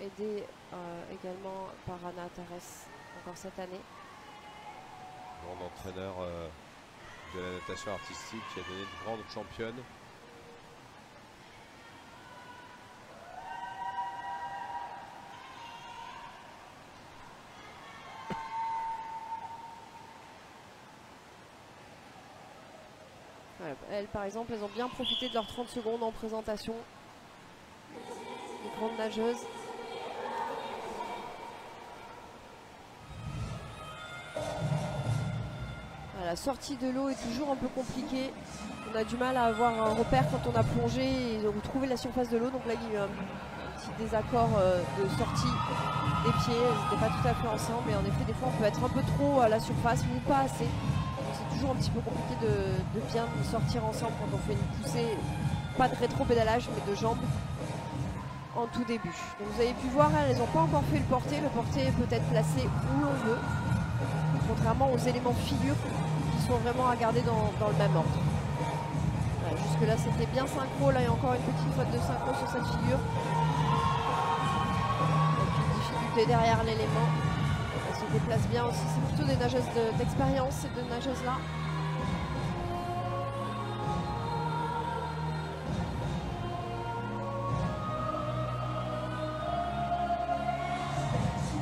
aidé également par Anna Terres encore cette année. Grand entraîneur de la natation artistique qui a donné de grandes championnes. Voilà, elles, par exemple, elles ont bien profité de leurs 30 secondes en présentation. Les grandes nageuses. Voilà, la sortie de l'eau est toujours un peu compliquée. On a du mal à avoir un repère quand on a plongé et retrouver la surface de l'eau. Donc là, il y a eu un petit désaccord de sortie des pieds. Elles n'étaient pas tout à fait ensemble. Mais en effet, des fois, on peut être un peu trop à la surface ou pas assez. C'est toujours un petit peu compliqué de bien sortir ensemble quand on fait une poussée. Pas de rétro-pédalage, mais de jambes en tout début. Donc vous avez pu voir, elles n'ont pas encore fait le porté. Le porté peut être placé où l'on veut. Contrairement aux éléments figure qui sont vraiment à garder dans le même ordre. Voilà, jusque là c'était bien synchro, là il y a encore une petite faute de synchro sur cette figure. Et puis difficulté derrière l'élément. Elle se déplace bien aussi, c'est plutôt des nageuses d'expérience, ces deux nageuses là.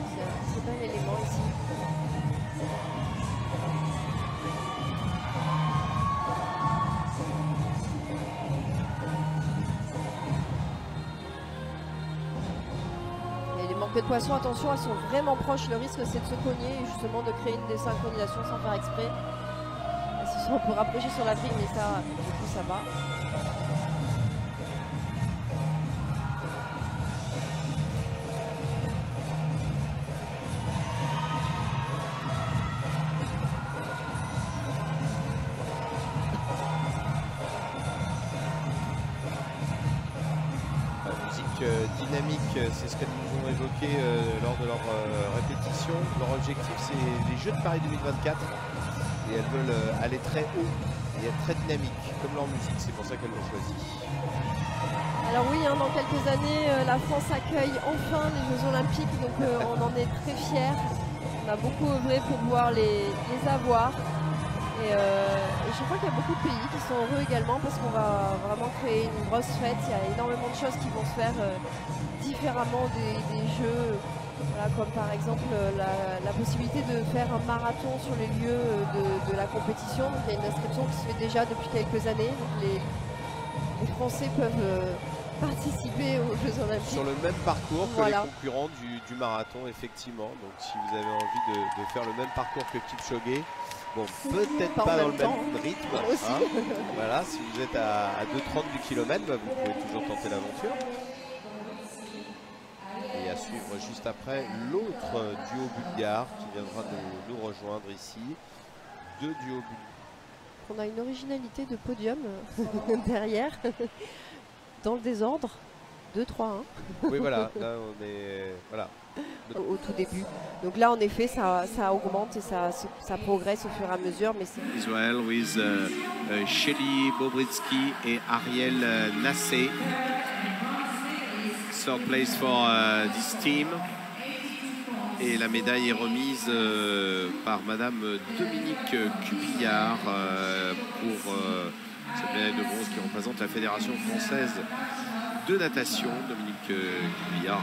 C'est un très bel élément ici. De poissons, attention, elles sont vraiment proches. Le risque, c'est de se cogner et justement de créer une désynchronisation sans faire exprès. Elles se sont un peu rapprochées sur la grille, mais ça, du coup, ça va. Dynamique, c'est ce qu'elles nous ont évoqué lors de leur répétition. Leur objectif, c'est les Jeux de Paris 2024 et elles veulent aller très haut et être très dynamiques, comme leur musique. C'est pour ça qu'elles l'ont choisi. Alors oui, hein, dans quelques années, la France accueille enfin les Jeux Olympiques, donc on en est très fiers. On a beaucoup œuvré pour pouvoir les avoir. Et je crois qu'il y a beaucoup de pays qui sont heureux également parce qu'on va vraiment créer une grosse fête. Il y a énormément de choses qui vont se faire différemment des Jeux. Voilà, comme par exemple la possibilité de faire un marathon sur les lieux de la compétition. Donc, il y a une inscription qui se fait déjà depuis quelques années. Donc, les Français peuvent participer aux Jeux Olympiques. Sur le même parcours que voilà. les concurrents du marathon, effectivement. Donc si vous avez envie de faire le même parcours que Kipchoge, bon, peut-être pas dans le même rythme. Hein. Voilà, si vous êtes à 2,30 du kilomètre, bah, vous pouvez toujours tenter l'aventure. Et à suivre juste après l'autre duo bulgare qui viendra de nous rejoindre ici. Deux duos bulgares. On a une originalité de podium derrière, dans le désordre. 2-3-1. Oui, voilà, là on est. Voilà. Au tout début. Donc là, en effet, ça augmente et ça progresse au fur et à mesure. Mais Israel with Shelly Bobritsky et Ariel Nassé. Third place for this team. Et la médaille est remise par Madame Dominique Cupillard pour cette médaille de bronze qui représente la Fédération française de natation. Dominique Cupillard.